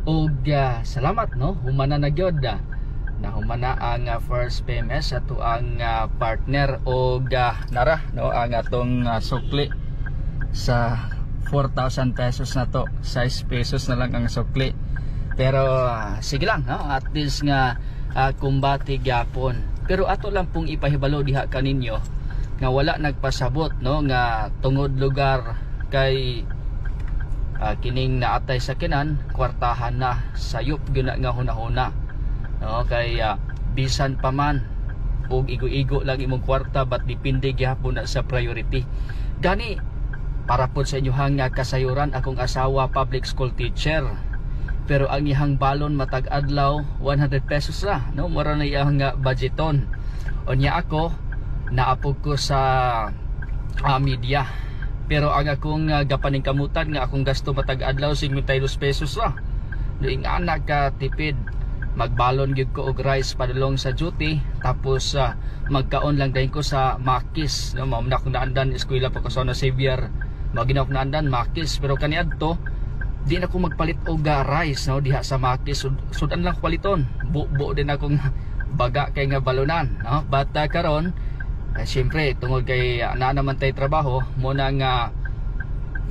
ug salamat no humana na gyud na humana ang first PMS ato ang partner og nara no ang atong sukli sa 4,000 pesos na to, 6 pesos na lang ang sukli. Pero sige lang no, at least nga kumbati gyapon. Pero ato lang pong ipahibalo diha kaninyo nga wala nagpasabot no nga tungod lugar kay kining naatay sa kinan kwartahan na sayop gyud nga hunahuna no kay bisan pa man og igo-igo lang imong kwarta but depende gyapon na sa priority. Gani para po sa inyohang kasayuran, akong asawa public school teacher, pero ang iyang balon matag adlaw 100 pesos ra no mura na iyang budgeton. Unya ako naapog ko sa media, pero ang akong gapaning kamutan nga akong gasto matag adlaw 52 pesos ra. Doing anak ka tipid, magbalon gyud ko og rice padulong sa duty, tapos magkaon lang dayon ko sa Makis no, mao na akong naandan eskwela pa ko sa Xavier, maginaw ko naandan Makis, pero kaniadto di na ko magpalit og rice no diha sa Makis, sudan lang paliton, buo din akong baga kay nga balonan no. But karon siyempre tungod kay naa naman tay trabaho mo na nga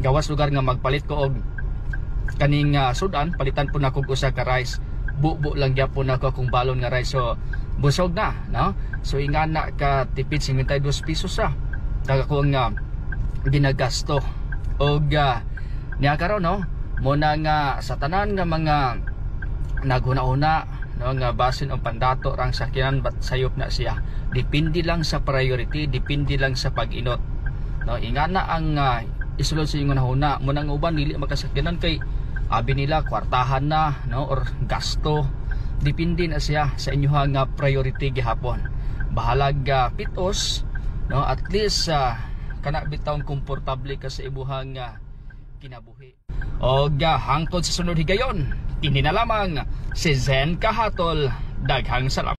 gawas lugar nga magpalit ko og kaning sudan, palitan po na ko usa ka rice, buo lang gyapon ako akong balon nga rice, so busog na no. So ingana ka tipid 52 pesos sa taga ko nga ginagasto og niya karon no mo na nga sa tanan nga mga naghuna-una no nga basin ang pandato rang sakyanan bat sayop na siya, depende lang sa priority, depende lang sa pag-inot no. Ingana ang isulod sa inyo nahuna mo nang uban dili makasakyanan kay abi nila kwartahan na no or gasto, depende na siya sa inyohang priority gihapon. Bahalag pitos no, at least kana bitawng komportable ka sa ibuhang kinabuhi. Og hangtod sa sunod higayon, kini na lamang si Zen Kahatol, daghang salamat.